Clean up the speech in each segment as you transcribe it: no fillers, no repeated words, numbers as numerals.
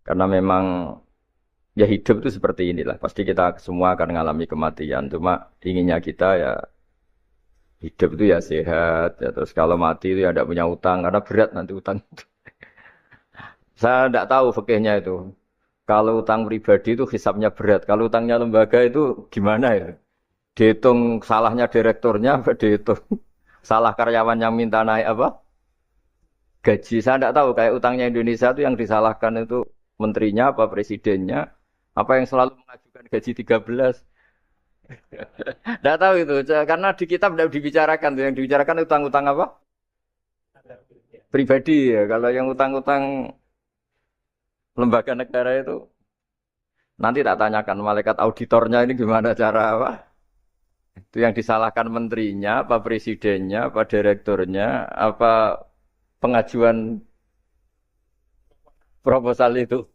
Karena memang ya hidup itu seperti inilah. Pasti kita semua akan mengalami kematian. Cuma inginnya kita ya hidup itu ya sehat. Ya, terus kalau mati itu ya tidak punya utang. Karena berat nanti utang. Saya tidak tahu fikihnya itu. Kalau utang pribadi itu hisapnya berat. Kalau utangnya lembaga itu gimana ya? Dihitung salahnya direkturnya, apa dihitung salah karyawan yang minta naik apa? Gaji. Saya tidak tahu. Kayak utangnya Indonesia itu yang disalahkan itu menterinya apa presidennya. Apa yang selalu mengajukan gaji 13. Tidak tahu itu. Karena di kitab tidak dibicarakan. Yang dibicarakan utang-utang apa? Pribadi ya. Kalau yang utang-utang lembaga negara itu nanti tak tanyakan malaikat auditornya ini gimana cara apa? Itu yang disalahkan menterinya, apa presidennya, apa direkturnya, apa pengajuan proposal itu.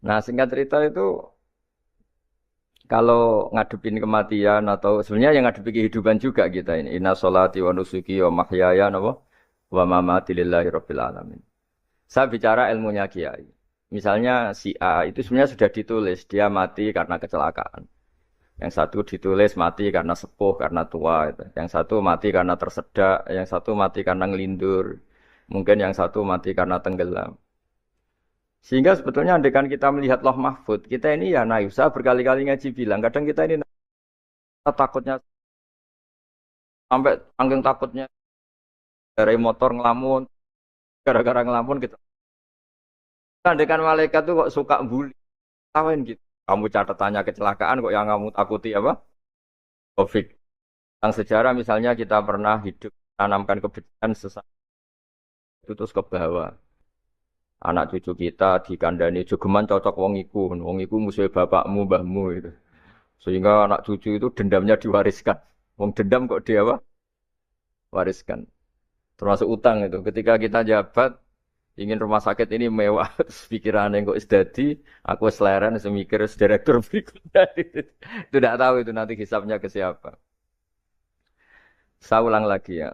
Nah, singkat cerita itu kalau ngadepin kematian atau sebenarnya yang ngadepi kehidupan juga kita ini. Inna sholati wa nusuki wa mahyaya napa wa mamati lillahi rabbil alamin. Saya bicara ilmunya kiai. Misalnya si A itu sebenarnya sudah ditulis dia mati karena kecelakaan. Yang satu ditulis mati karena sepuh, karena tua. Gitu. Yang satu mati karena tersedak, yang satu mati karena ngelindur. Mungkin yang satu mati karena tenggelam. Sehingga sebetulnya andekan kita melihat Loh Mahfud, kita ini ya naif. Saya berkali-kali ngaji bilang, kadang kita ini takutnya sampai angking takutnya dari motor ngelamun, gara-gara ngelamun gitu. Andekan malaikat tuh kok suka bully, tawain gitu. Kamu catatannya kecelakaan kok yang kamu takuti apa? Covid. Yang sejarah misalnya kita pernah hidup tanamkan kebencian sesat itu terus ke bawah. Anak cucu kita dikandani jogeman cocok wong iku musuh bapakmu, mbahmu itu. Sehingga anak cucu itu dendamnya diwariskan. Wong dendam kok dia apa? Wariskan. Termasuk utang itu. Ketika kita jabat ingin rumah sakit ini mewah, terus pikirannya kok isdadi, aku seleren semikir direktur berikutnya. Itu tidak tahu itu nanti hisapnya ke siapa. Saya ulang lagi ya.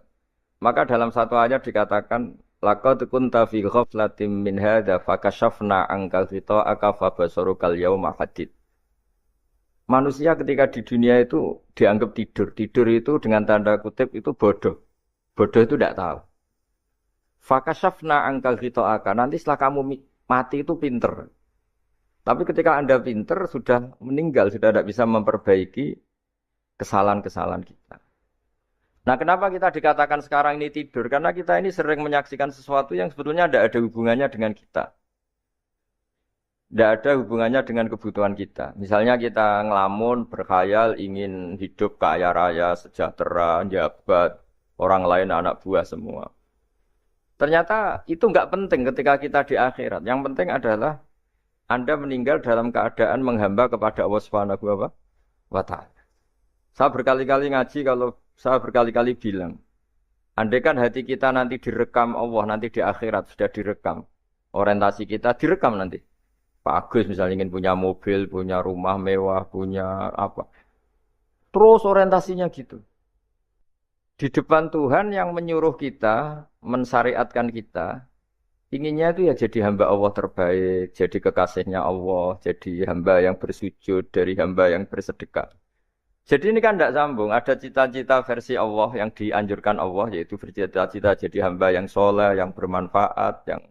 Maka dalam satu ayat dikatakan laqad kunta fi ghaflatin min hadza fakashafna anka ghita'aka fabasarukal yauma hadid. Manusia ketika di dunia itu dianggap tidur. Tidur itu dengan tanda kutip itu bodoh. Bodoh itu tidak tahu. Fakashafna anka ghita'aka. Nanti setelah kamu mati itu pinter. Tapi ketika Anda pinter sudah meninggal, sudah tidak bisa memperbaiki kesalahan-kesalahan kita. Nah, kenapa kita dikatakan sekarang ini tidur? Karena kita ini sering menyaksikan sesuatu yang sebetulnya tidak ada hubungannya dengan kita. Tidak ada hubungannya dengan kebutuhan kita. Misalnya kita ngelamun, berkhayal, ingin hidup kaya raya, sejahtera, jabat, orang lain anak buah semua. Ternyata itu nggak penting ketika kita di akhirat. Yang penting adalah Anda meninggal dalam keadaan menghamba kepada Allah Subhanahu wa Ta'ala. Saya berkali-kali ngaji kalau saya berkali-kali bilang, andai kan hati kita nanti direkam Allah, nanti di akhirat sudah direkam. Orientasi kita direkam nanti. Pak Agus misalnya ingin punya mobil, punya rumah mewah, punya apa. Terus orientasinya gitu. Di depan Tuhan yang menyuruh kita, mensyariatkan kita, inginnya itu ya jadi hamba Allah terbaik, jadi kekasihnya Allah, jadi hamba yang bersujud, dari hamba yang bersedekah. Jadi ini kan tidak sambung. Ada cita-cita versi Allah yang dianjurkan Allah, yaitu bercita-cita jadi hamba yang soleh, yang bermanfaat, yang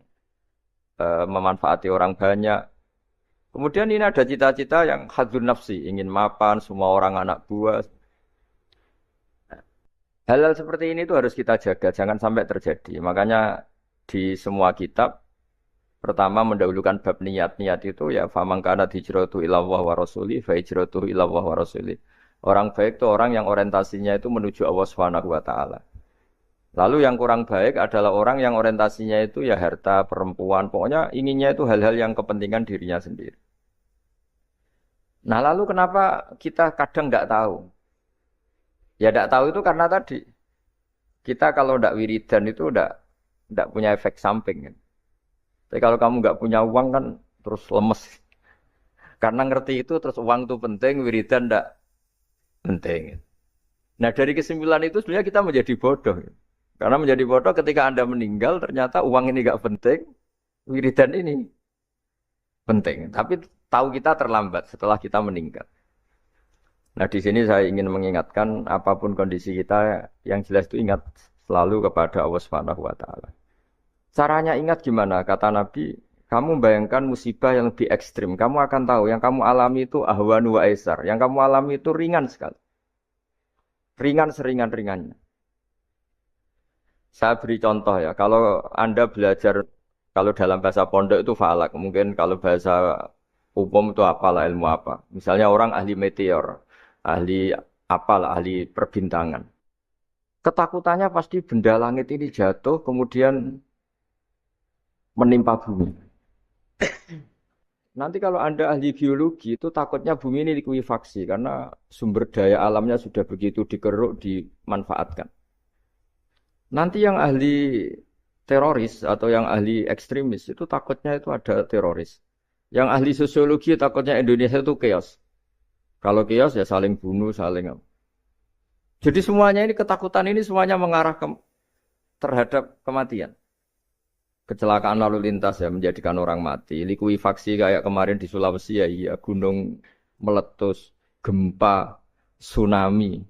memanfaati orang banyak. Kemudian ini ada cita-cita yang hadzun nafsi, ingin mapan, semua orang anak buah. Hal-hal seperti ini itu harus kita jaga, jangan sampai terjadi. Makanya di semua kitab, pertama mendahulukan bab niat. Niat itu ya faman kana hijratuhu ilallah wa rasuli, fa hijratuhu ilallah wa rasuli. Orang baik itu orang yang orientasinya itu menuju Allah Subhanahu wa taala. Lalu yang kurang baik adalah orang yang orientasinya itu ya harta, perempuan, pokoknya inginnya itu hal-hal yang kepentingan dirinya sendiri. Nah, lalu kenapa kita kadang nggak tahu? Ya nggak tahu itu karena tadi kita kalau nggak wiridan itu nggak punya efek samping kan. Tapi kalau kamu nggak punya uang kan terus lemes. Karena ngerti itu terus uang itu penting, wiridan nggak penting. Nah dari kesimpulan itu sebenarnya kita menjadi bodoh. Karena menjadi bodoh ketika Anda meninggal ternyata uang ini nggak penting, Wiridan ini penting, tapi tahu kita terlambat setelah kita meninggal. Nah, di sini saya ingin mengingatkan apapun kondisi kita, yang jelas itu ingat selalu kepada Allah Subhanahu wa taala. Caranya ingat gimana? Kata Nabi, kamu bayangkan musibah yang lebih ekstrim, kamu akan tahu yang kamu alami itu ahwanu wa aisar. Yang kamu alami itu ringan sekali. Ringan seringan-ringannya. Saya beri contoh ya, kalau Anda belajar, kalau dalam bahasa pondok itu falak, mungkin kalau bahasa umum itu apalah ilmu apa. Misalnya orang ahli meteor, ahli apalah, ahli perbintangan. Ketakutannya pasti benda langit ini jatuh, kemudian menimpa bumi. Nanti kalau Anda ahli biologi, itu takutnya bumi ini likuifaksi, karena sumber daya alamnya sudah begitu dikeruk, dimanfaatkan. Nanti yang ahli teroris atau yang ahli ekstremis itu takutnya itu ada teroris. Yang ahli sosiologi takutnya Indonesia itu chaos. Kalau chaos ya saling bunuh, saling apa. Jadi semuanya ini ketakutan ini semuanya mengarah terhadap kematian. Kecelakaan lalu lintas ya menjadikan orang mati. Likuifaksi kayak kemarin di Sulawesi ya iya, gunung meletus, gempa, tsunami.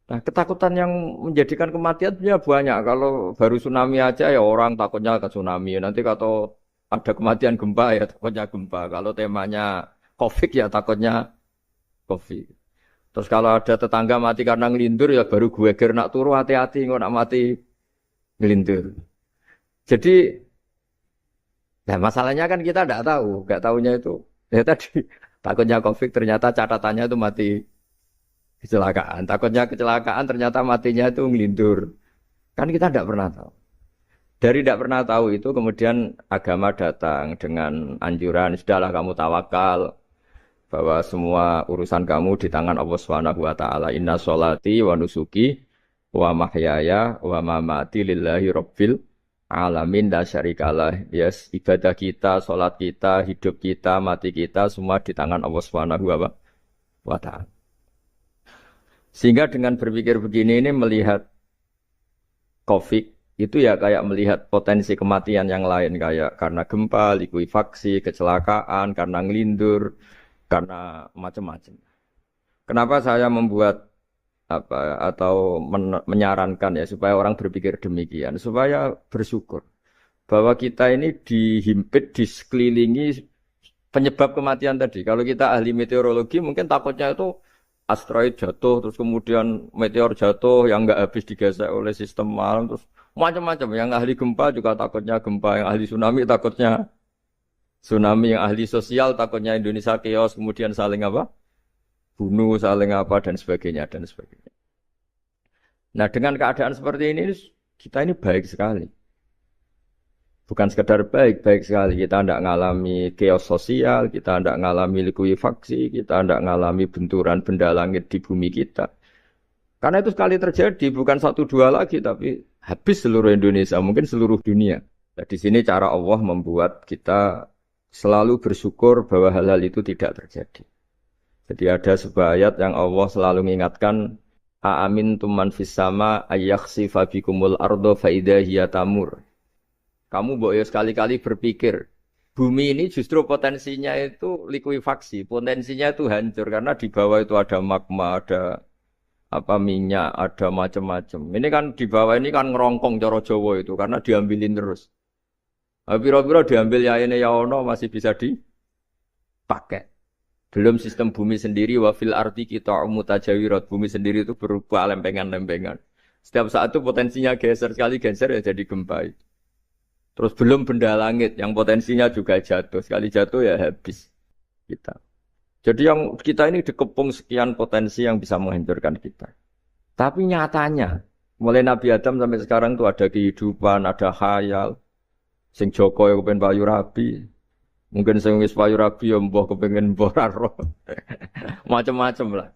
Nah, ketakutan yang menjadikan kematian sebenarnya banyak. Kalau baru tsunami aja ya orang takutnya ke tsunami. Nanti kalau ada kematian gempa ya takutnya gempa. Kalau temanya COVID ya takutnya COVID. Terus kalau ada tetangga mati karena ngelindur ya baru gue nak turu hati-hati nggak nak mati ngelindur. Jadi, nah masalahnya kan kita tidak tahu, nggak tahunya itu. Ya tadi takutnya COVID ternyata catatannya itu mati kecelakaan. Takutnya kecelakaan ternyata matinya itu ngelindur. Kan kita tidak pernah tahu. Dari tidak pernah tahu itu kemudian agama datang dengan anjuran, sudahlah kamu tawakal bahwa semua urusan kamu di tangan Allah Subhanahu wa taala. Inna sholati wa nusuki wa mahyaya wa mamati lillahi rabbil alamin la syarikalah. Yes, ibadah kita, salat kita, hidup kita, mati kita semua di tangan Allah Subhanahu wa taala. Sehingga dengan berpikir begini ini melihat COVID itu ya kayak melihat potensi kematian yang lain kayak karena gempa, likuifaksi, kecelakaan, karena ngelindur, karena macam-macam. Kenapa saya membuat apa atau menyarankan ya supaya orang berpikir demikian, supaya bersyukur bahwa kita ini dihimpit, disekelilingi penyebab kematian tadi. Kalau kita ahli meteorologi mungkin takutnya itu asteroid jatuh, terus kemudian meteor jatuh yang nggak habis digesek oleh sistem alam, terus macam-macam. Yang ahli gempa juga takutnya gempa, yang ahli tsunami takutnya tsunami, yang ahli sosial takutnya Indonesia chaos, kemudian saling apa? Bunuh, saling apa, dan sebagainya, dan sebagainya. Nah, dengan keadaan seperti ini, kita ini baik sekali. Bukan sekedar baik, baik sekali. Kita tidak mengalami chaos sosial, kita tidak mengalami likuifaksi, kita tidak mengalami benturan benda langit di bumi kita. Karena itu sekali terjadi, bukan satu dua lagi, tapi habis seluruh Indonesia, mungkin seluruh dunia. Nah, di sini cara Allah membuat kita selalu bersyukur bahwa hal-hal itu tidak terjadi. Jadi ada sebuah ayat yang Allah selalu mengingatkan, Aamintum man fis sama ayakhsifa bikumul ardo fa idza hiya tamur. Kamu mbok yo sekali-kali berpikir, bumi ini justru potensinya itu likuifaksi, potensinya itu hancur karena di bawah itu ada magma, ada apa minyak, ada macam-macam. Ini kan di bawah ini kan ngerongkong cara Jawa itu karena diambilin terus. Piro-piro diambil ya ini ya ono masih bisa dipakai. Belum sistem bumi sendiri wafil arti kita mutajawirat, bumi sendiri itu berupa lempengan-lempengan. Setiap saat itu potensinya geser, sekali geser ya jadi gempa. Terus belum benda langit yang potensinya juga jatuh, sekali jatuh ya habis kita. Jadi yang kita ini dikepung sekian potensi yang bisa menghancurkan kita. Tapi nyatanya mulai Nabi Adam sampai sekarang itu ada kehidupan, ada khayal. Sing Joko ya kepengen payu rabi. Mungkin sing wis payu rabi ya mbah kepengen mbah roh. Macam-macam lah.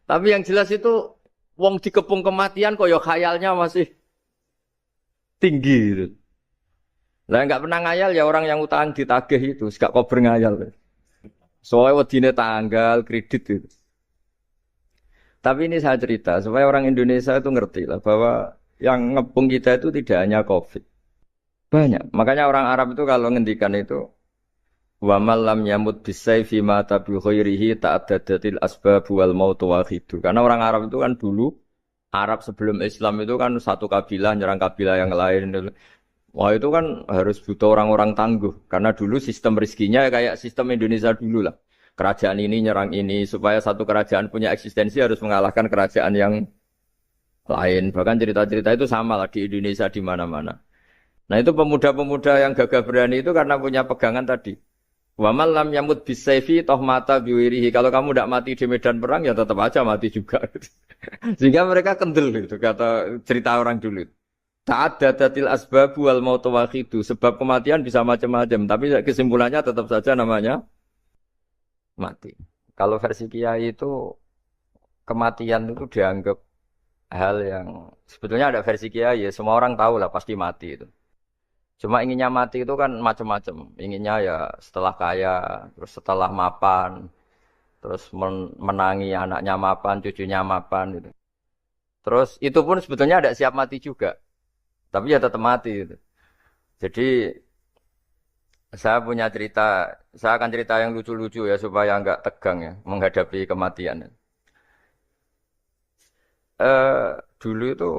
Tapi yang jelas itu wong dikepung kematian kok ya khayalnya masih tinggi gitu. Lah enggak pernah ngayal ya orang yang utang ditagih itu, gak kober ngayal. Soalnya wedine tanggal kredit itu. Tapi ini saya cerita supaya orang Indonesia itu ngerti lah bahwa yang ngepung kita itu tidak hanya COVID. Banyak. Makanya orang Arab itu kalau ngendikan itu wa man lam yamut bisayfi mata bi ghairihi ta'addadatil asbab wal maut wahidu. Karena orang Arab itu kan dulu Arab sebelum Islam itu kan satu kabilah nyerang kabilah yang lain. Wah itu kan harus butuh orang-orang tangguh. Karena dulu sistem rezekinya kayak sistem Indonesia dulu lah. Kerajaan ini nyerang ini supaya satu kerajaan punya eksistensi harus mengalahkan kerajaan yang lain. Bahkan cerita-cerita itu sama lah di Indonesia di mana-mana. Nah itu pemuda-pemuda yang gagah berani itu karena punya pegangan tadi. Wa man lam yamut bisayfi toh mata biwirihi. Kalau kamu tidak mati di medan perang ya tetap aja mati juga. Sehingga mereka kendel gitu kata cerita orang dulu. Ta'addadatil asbabu wal mautu wahidu. Sebab kematian bisa macam-macam, tapi kesimpulannya tetap saja namanya mati. Kalau versi Kiai itu kematian itu dianggap hal yang sebetulnya ada versi Kiai ya, semua orang tahu lah pasti mati itu. Cuma inginnya mati itu kan macam-macam. Inginnya ya setelah kaya, terus setelah mapan, terus menangi anaknya mapan, cucunya mapan gitu. Terus itu pun sebetulnya ada siap mati juga. Tapi ya tetap mati gitu. Jadi saya punya cerita, saya akan cerita yang lucu-lucu ya supaya enggak tegang ya menghadapi kematian. Dulu itu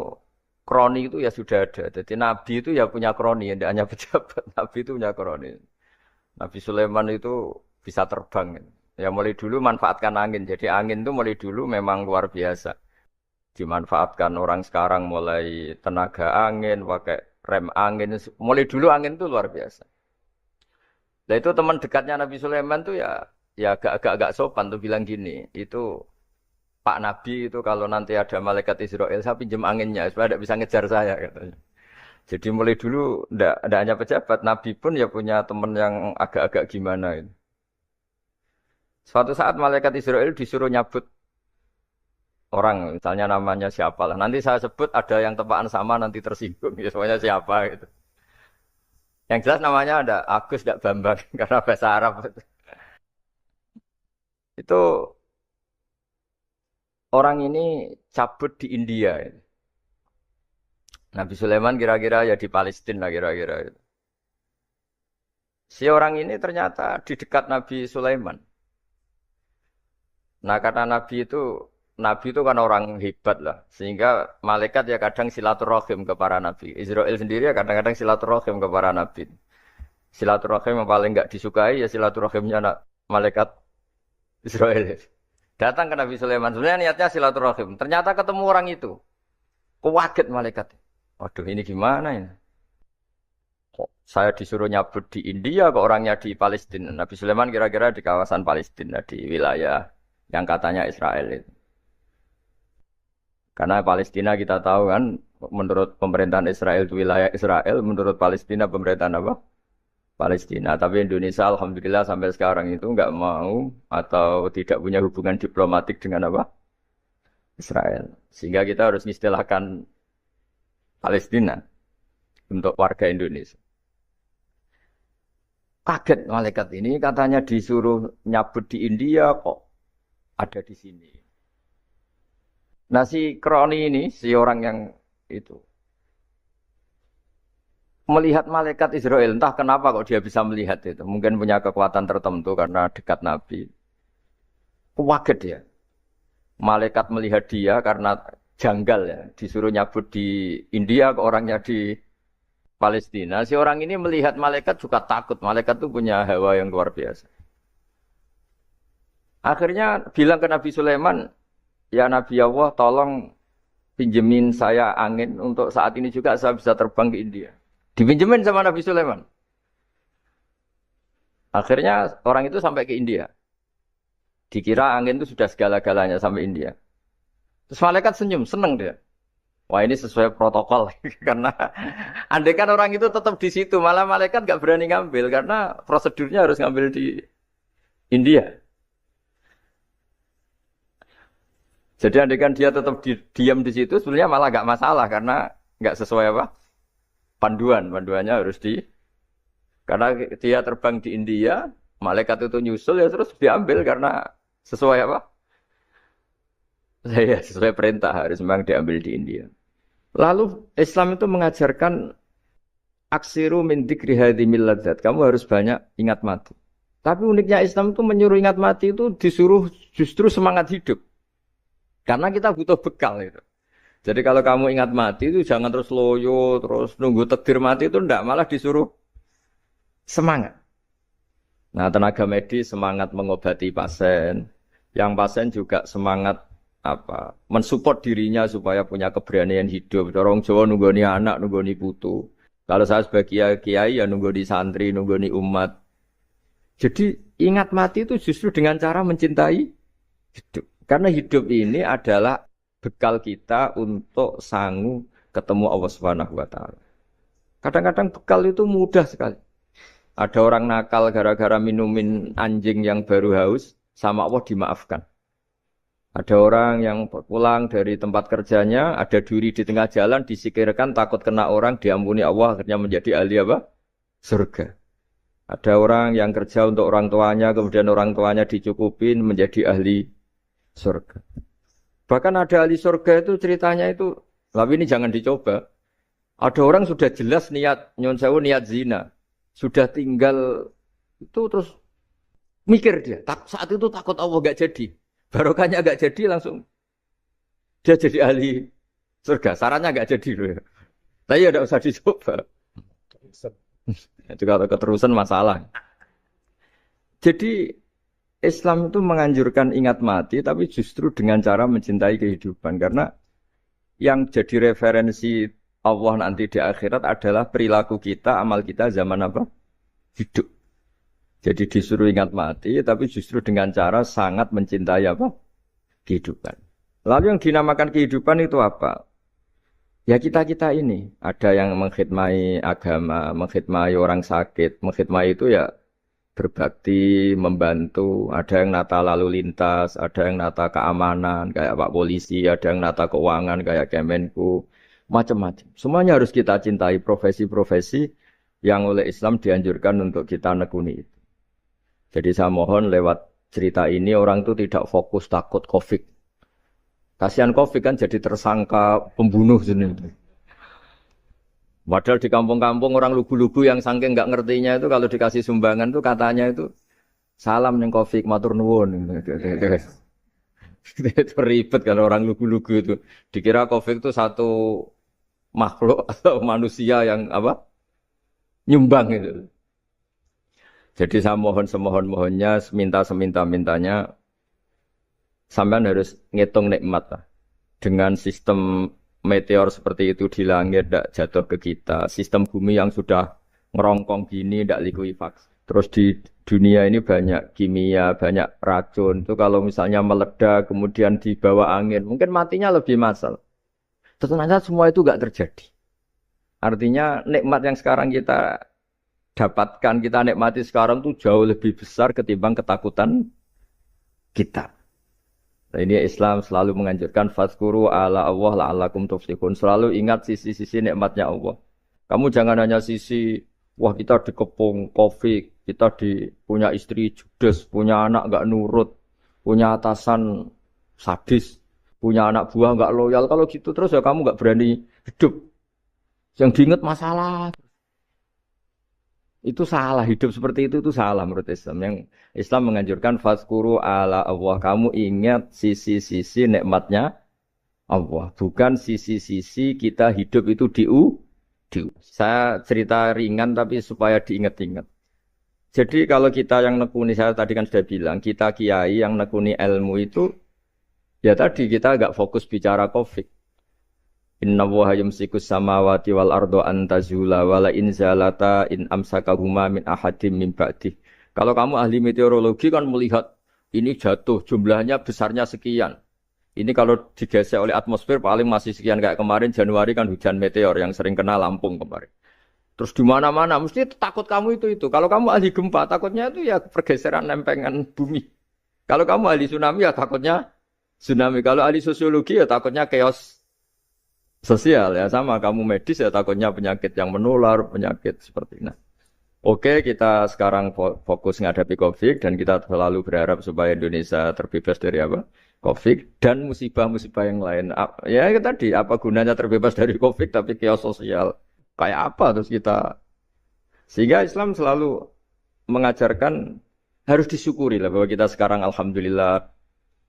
kroni itu ya sudah ada. Jadi Nabi itu ya punya kroni, tidak hanya pejabat. Nabi itu punya kroni. Nabi Sulaiman itu bisa terbang. Ya mulai dulu manfaatkan angin. Jadi angin itu mulai dulu memang luar biasa. Dimanfaatkan orang sekarang mulai tenaga angin, pakai rem angin. Mulai dulu angin itu luar biasa. Nah itu teman dekatnya Nabi Sulaiman tuh ya agak sopan tuh bilang gini. Itu Pak Nabi itu kalau nanti ada malaikat Israel, saya pinjam anginnya supaya tidak bisa ngejar saya katanya. Jadi mulai dulu ndak hanya pejabat, Nabi pun ya punya teman yang agak-agak gimana itu. Suatu saat malaikat Israel disuruh nyabut orang, misalnya namanya siapa lah. Nanti saya sebut ada yang tepaan sama nanti tersinggung, ya semuanya siapa gitu. Yang jelas namanya ada Agus tidak Bambang karena bahasa Arab. Itu orang ini cabut di India. Nabi Sulaiman kira-kira ya di Palestina lah kira-kira. Si orang ini ternyata di dekat Nabi Sulaiman. Nah karena Nabi itu kan orang hebat lah. Sehingga malaikat ya kadang silaturahim ke para Nabi. Israel sendiri ya kadang-kadang silaturahim ke para Nabi. Silaturahim yang paling enggak disukai ya silaturahimnya malaikat Israel. Datang ke Nabi Sulaiman. Sebenarnya niatnya silaturahim. Ternyata ketemu orang itu. Kaget malaikat. Waduh ini gimana ini? Kok saya disuruh nyabut di India, kok orangnya di Palestina. Nabi Sulaiman kira-kira di kawasan Palestina, di wilayah yang katanya Israel itu. Karena Palestina kita tahu kan, menurut pemerintahan Israel itu wilayah Israel, menurut Palestina pemerintahan apa? Palestina. Tapi Indonesia alhamdulillah sampai sekarang itu nggak mau atau tidak punya hubungan diplomatik dengan apa? Israel. Sehingga kita harus mengistilahkan Palestina untuk warga Indonesia. Kaget malaikat ini katanya disuruh nyabut di India kok ada di sini. Nah si Kroni ini, si orang yang itu melihat malaikat Israel, entah kenapa kok dia bisa melihat itu. Mungkin punya kekuatan tertentu karena dekat Nabi. Kaget ya. Malaikat melihat dia karena janggal ya. Disuruh nyabut di India ke orangnya di Palestina. Si orang ini melihat malaikat juga takut. Malaikat itu punya hawa yang luar biasa. Akhirnya bilang ke Nabi Sulaiman, ya Nabi Allah tolong pinjemin saya angin untuk saat ini juga saya bisa terbang ke India. Dipinjemin sama Nabi Sulaiman. Akhirnya orang itu sampai ke India. Dikira angin itu sudah segala-galanya sampai India. Terus malaikat senyum, seneng dia. Wah ini sesuai protokol. Karena andai kan orang itu tetap di situ, malah malaikat gak berani ngambil. Karena prosedurnya harus ngambil di India. Jadi andai kan dia tetap diam di situ, sebenarnya malah gak masalah. Karena gak sesuai apa? Panduannya harus karena dia terbang di India, malaikat itu nyusul ya terus diambil karena sesuai apa? Ya, sesuai perintah harus memang diambil di India. Lalu Islam itu mengajarkan aksiru min dzikri hadhimil ladzat. Kamu harus banyak ingat mati. Tapi uniknya Islam itu menyuruh ingat mati itu disuruh justru semangat hidup. Karena kita butuh bekal itu. Jadi kalau kamu ingat mati itu jangan terus loyo, terus nunggu takdir mati itu ndak, malah disuruh semangat. Nah, tenaga medis semangat mengobati pasien, yang pasien juga semangat apa? Mensupport dirinya supaya punya keberanian hidup. Orang Jawa nunggoni anak, nunggoni putu. Kalau saya sebagai kiai ya nunggoni santri, nunggoni umat. Jadi ingat mati itu justru dengan cara mencintai hidup. Karena hidup ini adalah bekal kita untuk sanggup ketemu Allah Subhanahu wa taala. Kadang-kadang bekal itu mudah sekali. Ada orang nakal gara-gara minumin anjing yang baru haus, sama Allah dimaafkan. Ada orang yang pulang dari tempat kerjanya, ada duri di tengah jalan, disikirkan takut kena orang, diampuni Allah, akhirnya menjadi ahli apa? Surga. Ada orang yang kerja untuk orang tuanya, kemudian orang tuanya dicukupin menjadi ahli surga. Bahkan ada ahli surga itu ceritanya itu, tapi ini jangan dicoba. Ada orang sudah jelas niat, nyon sewu niat zina. Sudah tinggal itu terus mikir dia. Saat itu takut Allah gak jadi. Barokahnya gak jadi langsung dia jadi ahli surga. Sarannya gak jadi loh. Tapi ya tidak usah dicoba. Itu kalau keterusan masalah. Jadi Islam itu menganjurkan ingat mati, tapi justru dengan cara mencintai kehidupan. Karena yang jadi referensi Allah nanti di akhirat adalah perilaku kita, amal kita zaman apa? Hidup. Jadi disuruh ingat mati, tapi justru dengan cara sangat mencintai apa? Kehidupan. Lalu yang dinamakan kehidupan itu apa? Ya kita-kita ini. Ada yang mengkhidmati agama, mengkhidmati orang sakit, mengkhidmati itu ya berbakti, membantu, ada yang nata lalu lintas, ada yang nata keamanan, kayak Pak Polisi, ada yang nata keuangan, kayak Kemenku, macam-macam. Semuanya harus kita cintai, profesi-profesi yang oleh Islam dianjurkan untuk kita nekuni itu. Jadi saya mohon lewat cerita ini orang itu tidak fokus takut COVID. Kasihan COVID kan jadi tersangka pembunuh sendiri. Padahal di kampung-kampung orang lugu-lugu yang saking nggak ngertinya itu kalau dikasih sumbangan tuh katanya itu salam neng Covid matur nuwun. Itu ribet kalau orang lugu-lugu itu. Dikira Covid itu satu makhluk atau manusia yang apa? Nyumbang itu. Jadi saya mohon semohon-mohonnya, seminta-mintanya sampean harus ngitung nikmat lah. Dengan sistem meteor seperti itu di langit tidak jatuh ke kita. Sistem bumi yang sudah ngerongkong gini tidak likuifaksi. Terus di dunia ini banyak kimia, banyak racun. Itu kalau misalnya meledak kemudian dibawa angin, mungkin matinya lebih massal. Ternyata semua itu tidak terjadi. Artinya nikmat yang sekarang kita dapatkan, kita nikmati sekarang itu jauh lebih besar ketimbang ketakutan kita. Nah, ini Islam selalu menganjurkan fadzkuru ala Allah la'allakum tuflihun. Selalu ingat sisi-sisi nikmatnya Allah. Kamu jangan hanya sisi wah kita dikepung Covid, kita punya istri judes, punya anak enggak nurut, punya atasan sadis, punya anak buah enggak loyal. Kalau gitu terus ya kamu enggak berani hidup. Yang diingat masalah. Itu salah, hidup seperti itu salah menurut Islam. Yang Islam menganjurkan fadzkuru ala Allah. Kamu ingat sisi-sisi nikmatnya Allah, bukan sisi-sisi kita hidup itu Saya cerita ringan tapi supaya diingat-ingat. Jadi kalau kita yang nekuni, saya tadi kan sudah bilang, kita kiai yang nekuni ilmu itu, ya tadi kita agak fokus bicara Covid. Inna Allaha yumsikus samawati wal ardo antazula wala in zalata in amsakahuma min ahadim min ba'dih. Kalau kamu ahli meteorologi kan melihat ini jatuh jumlahnya besarnya sekian. Ini kalau digesek oleh atmosfer paling masih sekian kayak kemarin Januari kan hujan meteor yang sering kena Lampung kemarin. Terus di mana-mana mesti takut kamu itu. Kalau kamu ahli gempa takutnya itu ya pergeseran lempengan bumi. Kalau kamu ahli tsunami ya takutnya tsunami. Kalau ahli sosiologi ya takutnya chaos sosial ya sama, kamu medis ya takutnya penyakit yang menular, penyakit seperti ini. Oke, kita sekarang fokus menghadapi Covid dan kita selalu berharap supaya Indonesia terbebas dari apa? Covid dan musibah-musibah yang lain. Ya tadi apa gunanya terbebas dari Covid tapi chaos sosial Kayak apa terus kita? Sehingga Islam selalu mengajarkan harus disyukuri lah bahwa kita sekarang alhamdulillah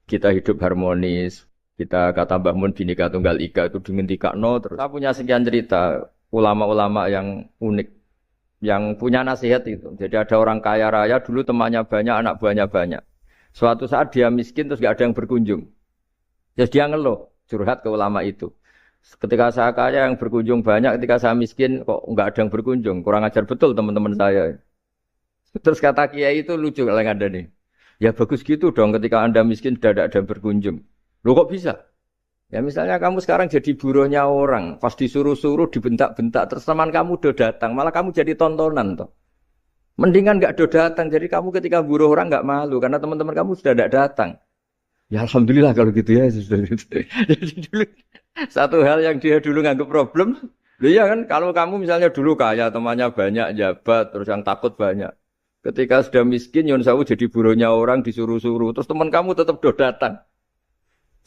kita hidup harmonis. Kita kata Mbah Mun Bhinneka Tunggal Ika itu dingendikakno terus. Saya punya sekian cerita ulama-ulama yang unik yang punya nasihat itu. Jadi ada orang kaya raya dulu temannya banyak, anak buahnya banyak. Suatu saat dia miskin terus gak ada yang berkunjung. Terus dia ngeluh, curhat ke ulama itu. Ketika saya kaya yang berkunjung banyak, ketika saya miskin kok nggak ada yang berkunjung. Kurang ajar betul teman-teman saya. Terus kata kiai itu lucu kalau yang ada nih. Ya bagus gitu dong ketika Anda miskin sudah ada yang berkunjung. Loh kok bisa? Ya misalnya kamu sekarang jadi buruhnya orang, pas disuruh-suruh, dibentak-bentak, terus teman kamu udah datang, malah kamu jadi tontonan toh. Mendingan nggak udah datang, jadi kamu ketika buruh orang nggak malu, karena teman-teman kamu sudah tidak datang. Ya alhamdulillah kalau gitu ya. Jadi dulu satu hal yang dia dulu nganggap problem, ya kan kalau kamu misalnya dulu kaya, temannya banyak, jabat, terus yang takut banyak. Ketika sudah miskin, Yun Sawu jadi buruhnya orang, disuruh-suruh, terus teman kamu tetap udah datang.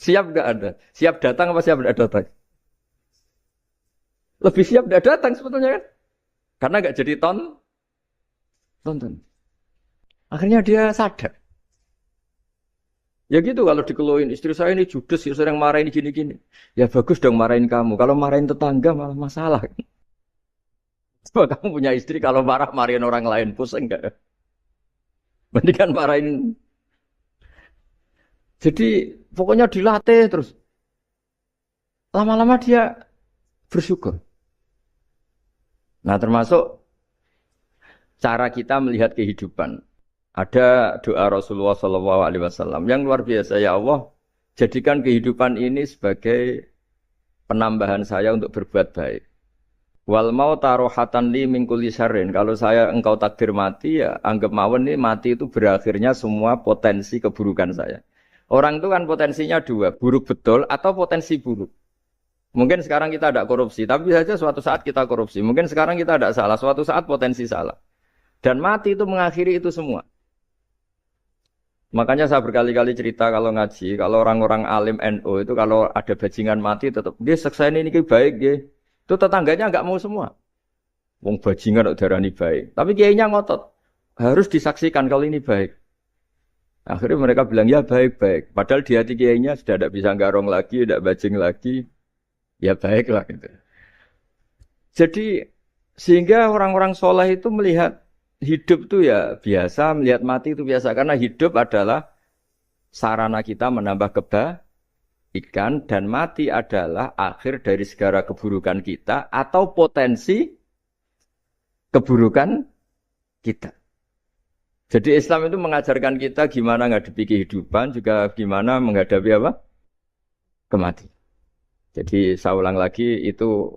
Siap nggak ada? Siap datang apa siap nggak datang? Lebih siap nggak datang sebetulnya kan? Karena nggak jadi tonton. Akhirnya dia sadar. Ya gitu kalau dikeluhin istri saya ini judes, ya sering marahin gini-gini. Ya bagus dong marahin kamu. Kalau marahin tetangga malah masalah. Coba kamu punya istri kalau marahin orang lain pusing nggak? Mendingan marahin. Jadi pokoknya dilatih terus. Lama-lama dia bersyukur. Nah termasuk cara kita melihat kehidupan. Ada doa Rasulullah SAW yang luar biasa. Ya Allah, jadikan kehidupan ini sebagai penambahan saya untuk berbuat baik. Wal mau tarohatan li min kulli syarrin. Kalau engkau takdir mati ya anggap mawon ini mati itu berakhirnya semua potensi keburukan saya. Orang itu kan potensinya dua, buruk betul atau potensi buruk. Mungkin sekarang kita tidak korupsi, tapi saja suatu saat kita korupsi. Mungkin sekarang kita tidak salah, suatu saat potensi salah. Dan mati itu mengakhiri itu semua. Makanya saya berkali-kali cerita kalau ngaji, kalau orang-orang alim NU itu kalau ada bajingan mati tetap dia seksa ini baik dia. Itu tetangganya nggak mau semua. Wong bajingan udah darani baik. Tapi kiainya ngotot. Harus disaksikan kalau ini baik. Akhirnya mereka bilang ya baik-baik. Padahal di hati kiainya sudah tidak bisa garong lagi, tidak bajing lagi. Ya baiklah gitu. Jadi sehingga orang-orang soleh itu melihat hidup itu ya biasa, melihat mati itu biasa. Karena hidup adalah sarana kita menambah kebaikan dan mati adalah akhir dari segala keburukan kita atau potensi keburukan kita. Jadi Islam itu mengajarkan kita gimana menghadapi kehidupan, juga gimana menghadapi apa? Kematian. Jadi saya ulang lagi itu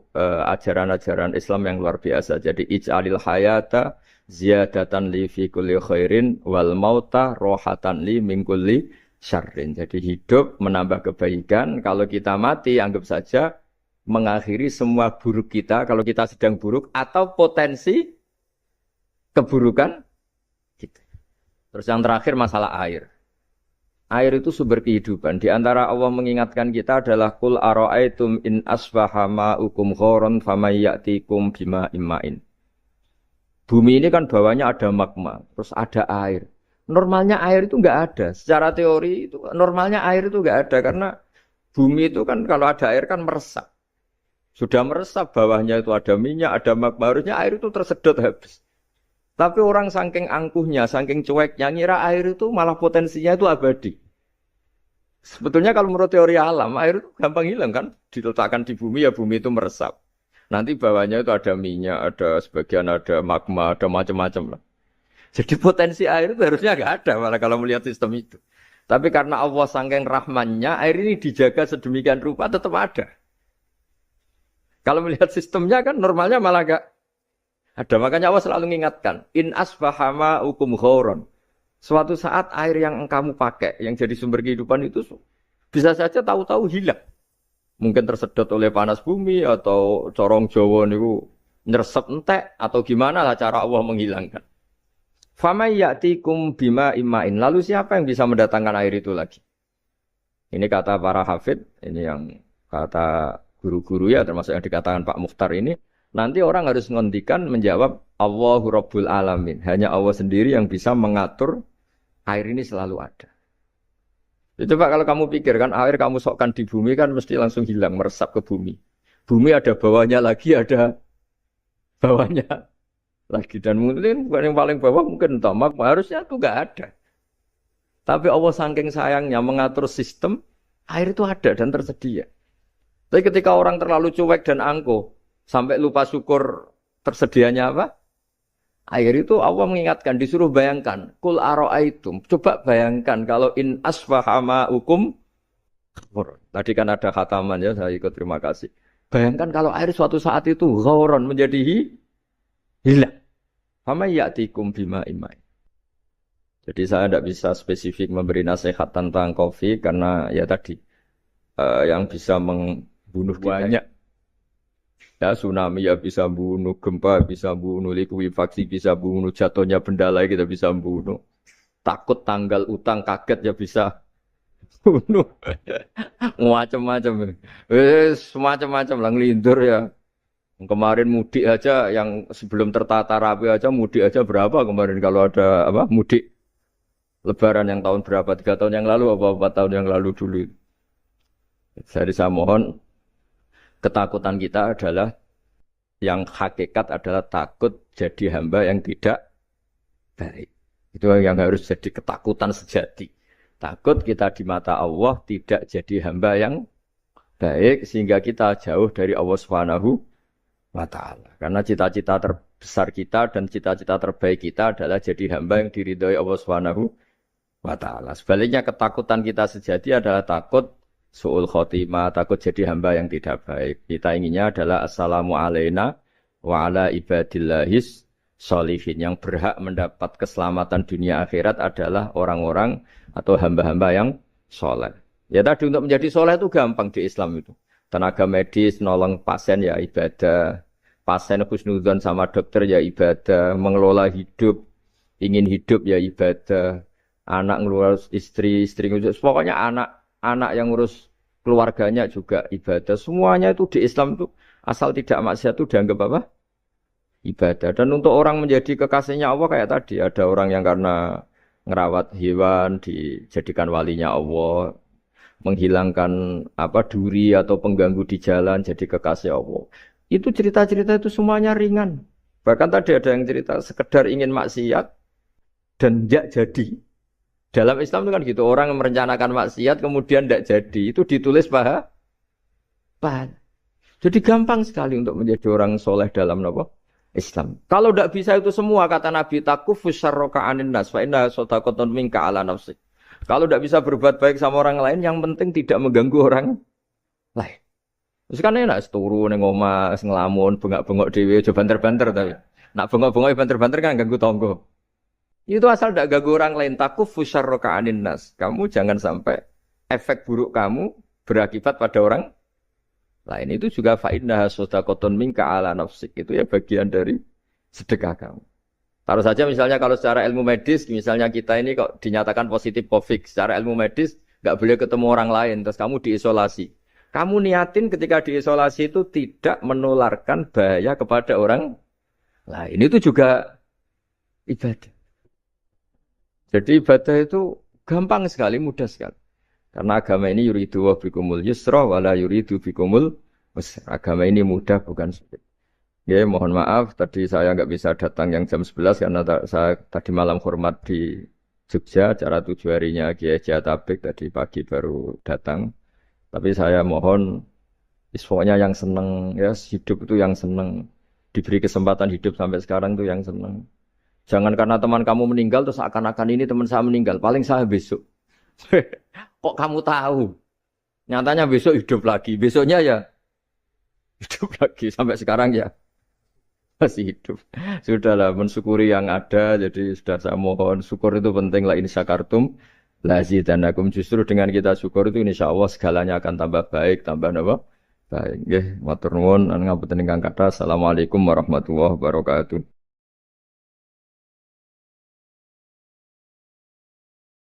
ajaran-ajaran Islam yang luar biasa. Jadi ij'alil hayata ziyadatan li fi kulli khairin wal mauta rohatan li min kulli syarrin. Jadi hidup menambah kebaikan, kalau kita mati anggap saja mengakhiri semua buruk kita kalau kita sedang buruk atau potensi keburukan kita. Terus yang terakhir masalah air. Air itu sumber kehidupan. Di antara Allah mengingatkan kita adalah kul ara'aitum in asbaha ma'ukum ghoron famayyatikum bima immain. Bumi ini kan bawahnya ada magma, terus ada air. Normalnya air itu enggak ada. Secara teori itu normalnya air itu enggak ada karena bumi itu kan kalau ada air kan meresap. Sudah meresap bawahnya itu ada minyak, ada magma, harusnya air itu tersedot habis. Tapi orang saking angkuhnya, saking cueknya, ngira air itu malah potensinya itu abadi. Sebetulnya kalau menurut teori alam, air itu gampang hilang kan. Diletakkan di bumi, ya bumi itu meresap. Nanti bawahnya itu ada minyak, ada sebagian ada magma, ada macam-macam lah. Jadi potensi air itu harusnya nggak ada malah kalau melihat sistem itu. Tapi karena Allah saking rahmannya, air ini dijaga sedemikian rupa tetap ada. Kalau melihat sistemnya kan normalnya malah nggak ada. Makanya Allah selalu mengingatkan, in asbahama ukum ghoron. Suatu saat air yang kamu pakai, yang jadi sumber kehidupan itu bisa saja tahu-tahu hilang. Mungkin tersedot oleh panas bumi atau corong Jawa niku nyeresep entek atau gimana lah cara Allah menghilangkan. Famay ya'tikum bima immain. Lalu siapa yang bisa mendatangkan air itu lagi? Ini kata para hafid, ini yang kata guru-guru ya termasuk yang dikatakan Pak Mukhtar ini. Nanti orang harus ngondikan menjawab Allahu Rabbul Alamin. Hanya Allah sendiri yang bisa mengatur air ini selalu ada. Itu Pak, kalau kamu pikir kan air kamu sokkan di bumi kan mesti langsung hilang, meresap ke bumi. Bumi ada bawahnya lagi, ada bawahnya lagi. Dan mungkin yang paling bawah mungkin tomak, harusnya itu nggak ada. Tapi Allah saking sayangnya mengatur sistem, air itu ada dan tersedia. Tapi ketika orang terlalu cuek dan angkuh, sampai lupa syukur tersedianya apa? Air itu Allah mengingatkan, disuruh bayangkan. Kul aro'aitum. Coba bayangkan kalau in asfahama hukum. Tadi kan ada khataman ya, saya ikut terima kasih. Bayangkan kalau air suatu saat itu ghauron menjadi hilang. Fama ya'tikum bima imai. Jadi saya tidak bisa spesifik memberi nasihat tentang kopi karena ya tadi yang bisa membunuh banyak. Ya tsunami ya bisa bunuh, gempa bisa bunuh, likuifaksi bisa bunuh, jatuhnya benda lain kita bisa bunuh. Takut tanggal utang kaget ya bisa bunuh. Macam-macam. Semacam-macam lah ngelindur ya. Kemarin mudik aja yang sebelum tertata rapi aja mudik aja berapa kemarin kalau ada apa mudik Lebaran yang tahun berapa 3 tahun yang lalu apa 4 tahun yang lalu dulu. Saya mohon ketakutan kita adalah yang hakikat adalah takut jadi hamba yang tidak baik. Itu yang harus jadi ketakutan sejati. Takut kita di mata Allah tidak jadi hamba yang baik sehingga kita jauh dari Allah Subhanahu wa ta'ala. Karena cita-cita terbesar kita dan cita-cita terbaik kita adalah jadi hamba yang diridhoi Allah Subhanahu wa ta'ala. Sebaliknya ketakutan kita sejati adalah takut su'ul khotimah, takut jadi hamba yang tidak baik. Kita inginnya adalah assalamu alaina wa ala ibadillahis sholihin. Yang berhak mendapat keselamatan dunia akhirat adalah orang-orang atau hamba-hamba yang soleh. Ya tadi untuk menjadi soleh itu gampang di Islam itu. Tenaga medis, nolong pasien ya ibadah. Pasien husnudzon sama dokter ya ibadah. Mengelola hidup, ingin hidup ya ibadah. Anak ngurus istri ngurus. Pokoknya anak yang ngurus keluarganya juga ibadah. Semuanya itu di Islam itu asal tidak maksiat itu dianggap apa? Ibadah. Dan untuk orang menjadi kekasihnya Allah kayak tadi. Ada orang yang karena ngerawat hewan dijadikan walinya Allah. Menghilangkan apa duri atau pengganggu di jalan jadi kekasih Allah. Itu cerita-cerita itu semuanya ringan. Bahkan tadi ada yang cerita sekedar ingin maksiat dan tidak jadi. Dalam Islam itu kan gitu, orang yang merencanakan maksiat kemudian tidak jadi, itu ditulis pahala. Jadi gampang sekali untuk menjadi orang soleh dalam apa? Islam. Kalau tidak bisa itu semua, kata Nabi, takufus syarroka anin nas, fa inna sodaqotun minka ala nafsik. Kalau tidak bisa berbuat baik sama orang lain, yang penting tidak mengganggu orang lain. Terus kan enak, seturu, ngomah, ngelamun, bengak-bengok dewe, coba banter-banter. Nak bengok-bengok, banter-banter kan ganggu tonggo. Itu asal tidak ganggu orang lain. Takufus syarroka anin nas. Kamu jangan sampai efek buruk kamu berakibat pada orang lain. Itu juga fa'innaha sodaqotun minka ala nafsik. Itu ya bagian dari sedekah kamu. Taruh saja misalnya kalau secara ilmu medis, misalnya kita ini kok dinyatakan positif COVID, secara ilmu medis nggak boleh ketemu orang lain, terus kamu diisolasi. Kamu niatin ketika diisolasi itu tidak menularkan bahaya kepada orang lain. Itu juga ibadah. Jadi ibadah itu gampang sekali, mudah sekali. Karena agama ini yuridu wa bikumul yusra wala yuridu bikumul usra. Agama ini mudah bukan sulit. Ya, mohon maaf tadi saya nggak bisa datang yang jam 11 karena saya tadi malam hormat di Jogja, acara 7 harinya Kiai Jatabek tadi pagi baru datang. Tapi saya mohon pokoknya yang seneng ya hidup itu yang seneng, diberi kesempatan hidup sampai sekarang itu yang seneng. Jangan karena teman kamu meninggal terus akan-akan ini teman saya meninggal, paling saya besok. Kok kamu tahu? Nyatanya besok hidup lagi, besoknya ya hidup lagi sampai sekarang ya masih hidup. Sudahlah mensyukuri yang ada, jadi sudah saya mohon syukur itu penting lah ini syakartum lazidanakum. Justru dengan kita syukur itu insyaallah segalanya akan tambah baik, tambah apa? Baik. Nggih, matur nuwun ngapunten ingkang kathah. Assalamualaikum warahmatullahi wabarakatuh.